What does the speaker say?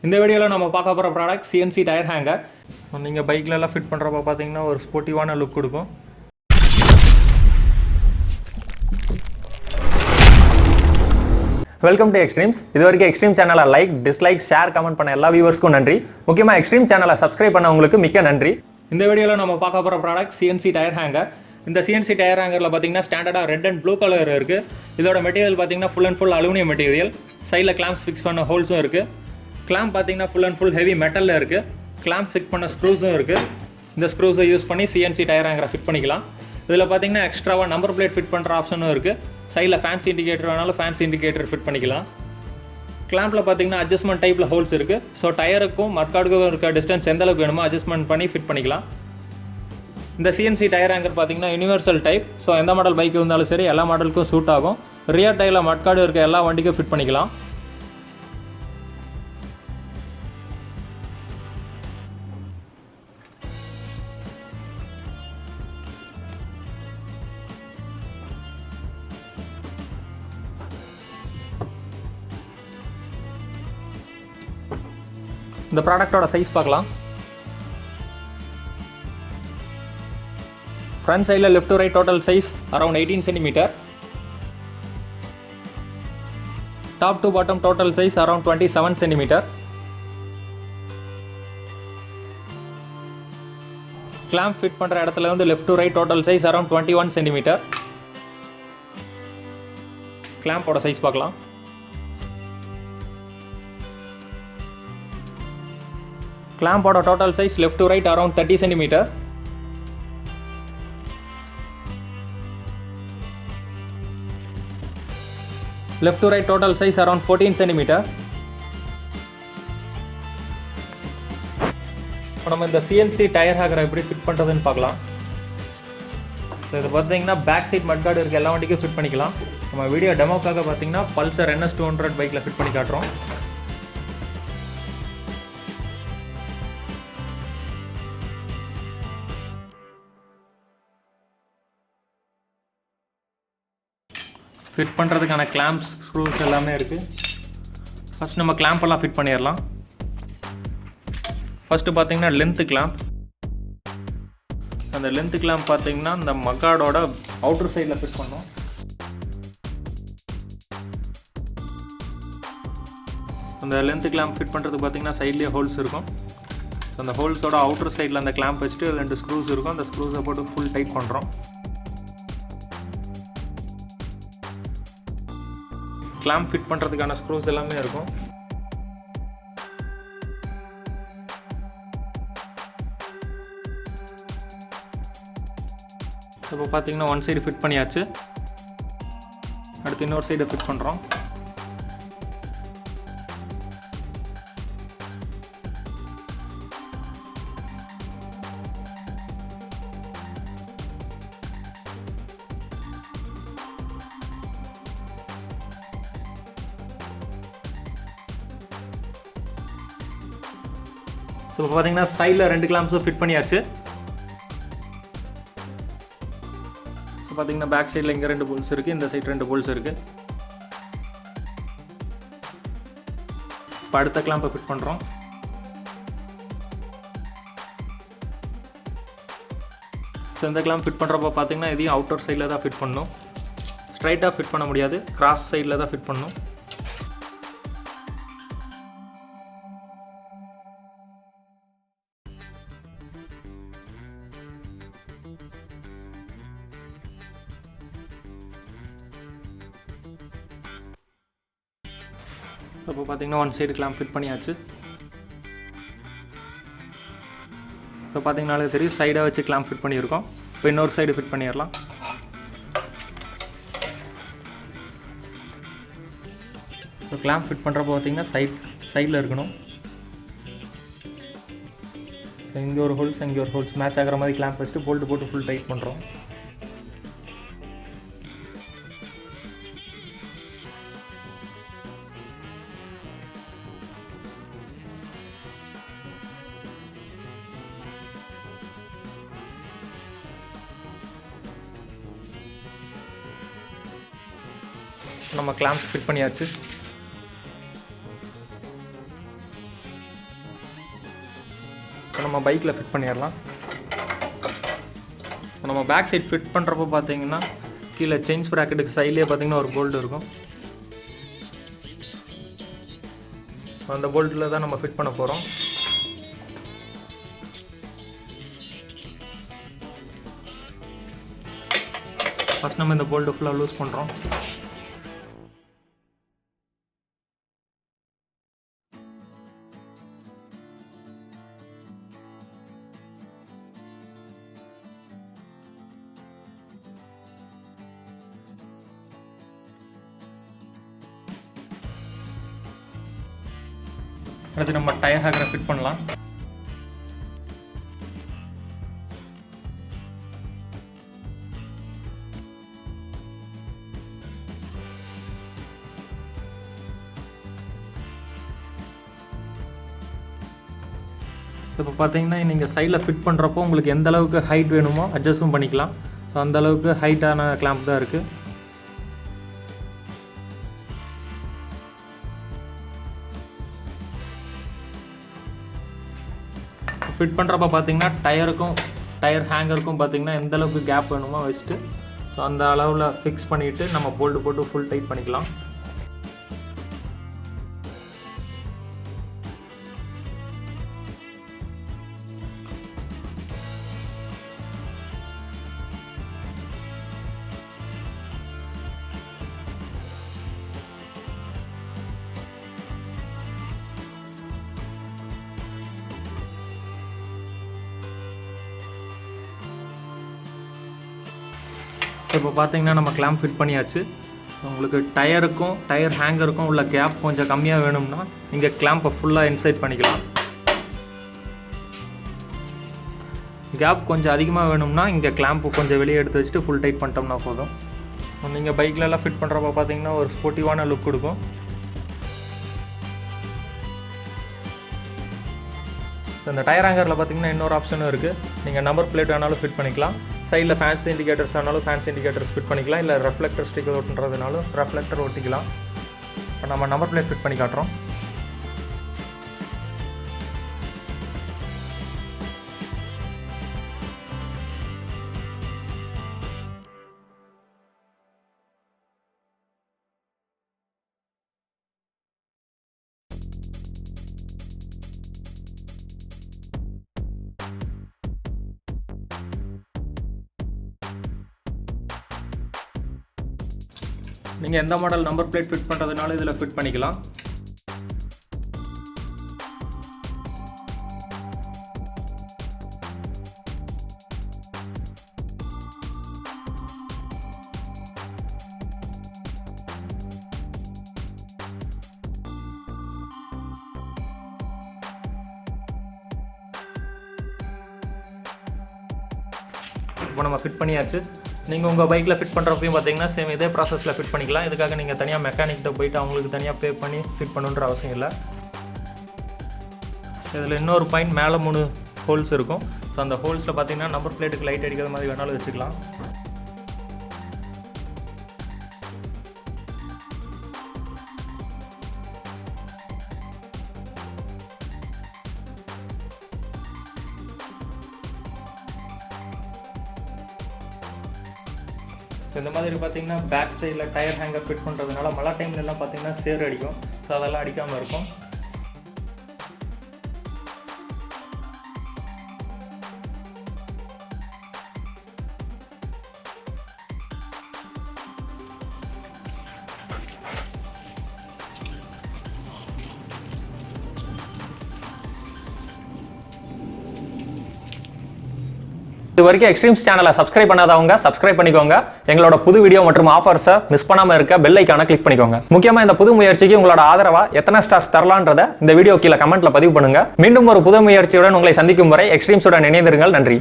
இந்த வீடியோவில் நம்ம பார்க்க போகிற ப்ராடக்ட் சிஎன்சி டயர் ஹேங்கர். நீங்கள் பைக்லலாம் ஃபிட் பண்ணுறப்ப பார்த்தீங்கன்னா ஒரு ஸ்போர்ட்டிவான லுக் கொடுக்கும். Welcome to extremes. இது வரைக்கும் எக்ஸ்ட்ரீம் சேனலை லைக், டிஸ்லைக், ஷேர், கமெண்ட் பண்ண எல்லா வியூவர்ஸ்க்கும் நன்றி. முக்கியமாக எக்ஸ்ட்ரீம் சேனலை சப்ஸ்கிரைப் பண்ணவங்களுக்கு மிக்க நன்றி. இந்த வீடியோவில் நம்ம பார்க்க போகிற ப்ராடக்ட் சிஎன்சி டயர் ஹேங்கர். இந்த சிஎன்சி டயர் ஹேங்கரில் பார்த்தீங்கன்னா ஸ்டாண்டர்டாக ரெட் அண்ட் ப்ளூ கலர் இருக்குது. இதோட மெட்டீரியல் பார்த்தீங்கன்னா full and full aluminium material. சைடில் கிளாம்ப்ஸ் ஃபிக்ஸ் பண்ண ஹோல்ஸும் இருக்குது. கிளாம்ப் பார்த்தீங்கன்னா ஃபுல் அண்ட் ஃபுல் ஹெவி மெட்டலில் இருக்குது. கிளாம்ப் ஃபிட் பண்ண ஸ்க்ரூஸும் இருக்குது. இந்த ஸ்க்ரூஸை யூஸ் பண்ணி சிஎன்சி டயர் ஹேங்கரை ஃபிட் பண்ணிக்கலாம். இதில் பார்த்தீங்கன்னா எக்ஸ்ட்ராவாக நம்பர் பிளேட் ஃபிட் பண்ணுற ஆப்ஷனும் இருக்குது. சைடில் ஃபேன்சி இண்டிகேட்டர் வேணாலும் ஃபேன்சி இண்டிகேட்டர் ஃபிட் பண்ணிக்கலாம். கிளாம்பில் பார்த்தீங்கன்னா அட்ஜஸ்ட்மெண்ட் டைப்பில் ஹோல்ஸ் இருக்குது. ஸோ டயருக்கும் மட்கார்டுக்கும் இருக்க டிஸ்டன்ஸ் எந்த அளவுக்கு வேணுமோ அட்ஜஸ்ட்மெண்ட் பண்ணி ஃபிட் பண்ணிக்கலாம். இந்த சிஎன்சி டயர் ஹேங்கர் பார்த்தீங்கன்னா யூனிவர்சல் டைப். ஸோ எந்த மாடல் பைக் இருந்தாலும் சரி எல்லா மாடலுக்கும் சூட் ஆகும். ரியர் டயரில் மட்கார்டு இருக்க எல்லா வண்டிக்கும் ஃபிட் பண்ணிக்கலாம். இந்த ப்ராடக்டோட சைஸ் பார்க்கலாம். ஃப்ரண்ட் சைடில் left to right total size around 18 cm. Top to bottom total size around 27 cm. Clamp fit பண்ணுற இடத்துல வந்து left to right total size around 21 cm. கிளாம்போட சைஸ் பார்க்கலாம். கிளாம்போட total size left to right around 30 cm. Left to right total size around 14 cm. இப்போ நம்ம இந்த CNC tyre ஹேங்கரை எப்படி ஃபிட் பண்ணுறதுன்னு பார்க்கலாம். இது பார்த்தீங்கன்னா பேக் சைட் மட்கார்டு இருக்க எல்லா வண்டிக்கும் ஃபிட் பண்ணிக்கலாம். நம்ம வீடியோ டெமோக்காக பார்த்தீங்கன்னா பல்சர் NS 200 பைக்கில் ஃபிட் பண்ணி காட்டுறோம். ஃபிட் பண்ணுறதுக்கான கிளாம்ப்ஸ், ஸ்க்ரூஸ் எல்லாமே இருக்குது. ஃபஸ்ட் நம்ம கிளாம்பெல்லாம் ஃபிட் பண்ணிடலாம். ஃபஸ்ட்டு பார்த்தீங்கன்னா லென்த்து கிளாம்ப். அந்த லென்த்து கிளாம்ப் பார்த்தீங்கன்னா இந்த மக்கார்டோட அவுட்டர் சைடில் ஃபிட் பண்ணோம். அந்த லென்த்து கிளாம்ப் ஃபிட் பண்ணுறதுக்கு பார்த்தீங்கன்னா சைட்லேயே ஹோல்ஸ் இருக்கும். அந்த ஹோல்ஸோட அவுட்டர் சைடில் அந்த கிளாம்ப் வச்சுட்டு 2 ஸ்க்ரூஸ் இருக்கும். அந்த ஸ்க்ரூஸை போட்டு ஃபுல் டைட் பண்ணுறோம். கிளாம்ப் ஃபிட் பண்ணுறதுக்கான ஸ்க்ரூஸ் எல்லாமே இருக்கும். இப்போ பார்த்தீங்கன்னா ஒன் சைடு ஃபிட் பண்ணியாச்சு. அடுத்து இன்னொரு சைடு ஃபிட் பண்ணுறோம். ஸோ இப்போ பார்த்தீங்கன்னா சைடில் 2 கிளாம்ஸும் ஃபிட் பண்ணியாச்சு. ஸோ பார்த்தீங்கன்னா பேக் சைடில் இங்கே 2 போல்ஸ் இருக்குது, இந்த சைடு 2 போல்ஸ் இருக்குது. இப்போ அடுத்த கிளாம்பை ஃபிட் பண்ணுறோம். ஸோ இந்த கிளாம்ப் ஃபிட் பண்ணுறப்போ பார்த்தீங்கன்னா இதையும் அவுட்டர் சைடில் தான் ஃபிட் பண்ணணும். ஸ்ட்ரைட்டாக ஃபிட் பண்ண முடியாது, கிராஸ் சைடில் தான் ஃபிட் பண்ணணும். இப்போ பார்த்தீங்கன்னா ஒன் சைடு கிளாம்ப் ஃபிட் பண்ணியாச்சு. ஸோ பார்த்தீங்கன்னாலே தெரியும் சைடாக வச்சு கிளாம்ப் ஃபிட் பண்ணியிருக்கோம். இப்போ இன்னொரு சைடு ஃபிட் பண்ணிடலாம். ஸோ கிளாம்ப் ஃபிட் பண்ணுறப்போ பார்த்தீங்கன்னா சைடில் இருக்கணும். இங்கே ஒரு ஹோல்ஸ், இங்கே ஒரு ஹோல்ஸ் மேட்ச் ஆகிற மாதிரி கிளாம்ப் வச்சுட்டு போல்ட்டு போட்டு ஃபுல் டைட் பண்ணுறோம். நம்ம கிளாம்ப் ஃபிட் பண்ணியாச்சு. இப்போ நம்ம பைக்கில் ஃபிட் பண்ணிடலாம். இப்போ நம்ம பேக் சைட் ஃபிட் பண்ணுறப்போ பார்த்தீங்கன்னா கீழே செயின் ஸ்ப்ராக்கெட்டுக்கு சைட்லேயே பார்த்தீங்கன்னா ஒரு போல்ட் இருக்கும். அந்த போல்ட்டில் தான் நம்ம ஃபிட் பண்ண போகிறோம். ஃபஸ்ட் நம்ம இந்த போல்ட்டு ஃபுல்லாக லூஸ் பண்ணுறோம். அடுத்து நம்ம டயர் ஹேங்கரை ஃபிட் பண்ணலாம். இப்போ பார்த்தீங்கன்னா நீங்கள் சைடில் ஃபிட் பண்ணுறப்போ உங்களுக்கு எந்த அளவுக்கு ஹைட் வேணுமோ அட்ஜஸ்ட்டும் பண்ணிக்கலாம். ஸோ அந்த அளவுக்கு ஹைட்டான கிளாம்ப் தான் இருக்குது. ஃபிட் பண்ணுறப்ப பார்த்தீங்கன்னா டயர் ஹேங்கருக்கும் பார்த்தீங்கன்னா எந்த அளவுக்கு கேப் வேணுமோ வச்சுட்டு ஸோ அந்த அளவில் ஃபிக்ஸ் பண்ணிவிட்டு நம்ம போல்ட்டு போட்டு ஃபுல் டைட் பண்ணிக்கலாம். இப்போ பார்த்தீங்கன்னா நம்ம கிளாம்ப் ஃபிட் பண்ணியாச்சு. உங்களுக்கு டயர் ஹேங்கருக்கும் உள்ள கேப் கொஞ்சம் கம்மியாக வேணும்னா இங்கே கிளாம்பை ஃபுல்லாக இன்சைட் பண்ணிக்கலாம். கேப் கொஞ்சம் அதிகமாக வேணும்னா இங்கே கிளாம்பு கொஞ்சம் வெளியே எடுத்து வச்சுட்டு ஃபுல் டைட் பண்ணிட்டோம்னா போதும். நீங்கள் பைக்லலாம் ஃபிட் பண்ணுறப்ப பார்த்தீங்கன்னா ஒரு ஸ்போர்ட்டிவான லுக் கொடுக்கும். ஸோ இந்த டயர் ஹேங்கரில் பார்த்தீங்கன்னா இன்னொரு ஆப்ஷனும் இருக்குது. நீங்கள் நம்பர் பிளேட் வேணாலும் ஃபிட் பண்ணிக்கலாம். சைடில் ஃபேன்சி இண்டிகேட்டர்ஸ் வேணாலும் ஃபேன்சி இண்டிகேட்டர்ஸ் ஃபிட் பண்ணிக்கலாம். இல்லை ரெஃப்ளெக்டர் ஸ்டிக்கர் ஒட்டுன்றதுனாலும் ரெஃப்ளெக்டர் ஒட்டிக்கலாம். இப்போ நம்ம நம்பர் பிளேட் ஃபிட் பண்ணி காட்டுறோம். நீங்கள் எந்த மாடல் நம்பர் பிளேட் ஃபிட் பண்ணுறதுனால இதில் ஃபிட் பண்ணிக்கலாம். இப்போ நம்ம ஃபிட் பண்ணியாச்சு. நீங்கள் உங்கள் பைக்கில் ஃபிட் பண்ணுறப்பையும் பார்த்தீங்கன்னா சேம் இதே ப்ராசஸில் ஃபிட் பண்ணிக்கலாம். இதுக்காக நீங்கள் தனியாக மெக்கானிக்கிட்ட போயிட்டு அவங்களுக்கு தனியாக பே பண்ணி ஃபிட் பண்ணுன்ற அவசியம் இல்லை. இதில் இன்னொரு பாயிண்ட் மேலே 3 ஹோல்ஸ் இருக்கும். ஸோ அந்த ஹோல்ஸில் பார்த்தீங்கன்னா நம்பர் பிளேட்டுக்கு லைட் அடிக்கிற மாதிரி வேணாலும் வச்சுக்கலாம். ஸோ இந்த மாதிரி பார்த்தீங்கன்னா பேக் சைடில் டயர் ஹேங்கர் ஃபிட் பண்ணுறதுனால மழை டைம்லலாம் பார்த்தீங்கன்னா சேர் அடிக்கும். ஸோ அதெல்லாம் அடிக்காமல் இருக்கும். இது வரைக்கும் எக்ஸ்ட்ரீம்ஸ் சேனலை சப்ஸ்கிரைப் பண்ணாதவங்க சப்ஸ்கிரைப் பண்ணிக்கோங்க. எங்களோட புது வீடியோ மற்றும் ஆஃபர்ஸை மிஸ் பண்ணாம இருக்க பெல் ஐகானை கிளிக் பண்ணிக்கோங்க. முக்கியமா இந்த புது முயற்சிக்கு உங்களோட ஆதரவா எத்தனை ஸ்டார்ஸ் தரலான்றத இந்த வீடியோ கீழே கமெண்ட்ல பதிவு பண்ணுங்க. மீண்டும் ஒரு புது முயற்சியுடன் உங்களை சந்திக்கும் வரை எக்ஸ்ட்ரீம்ஸுடன் இணைந்திருங்கள். நன்றி.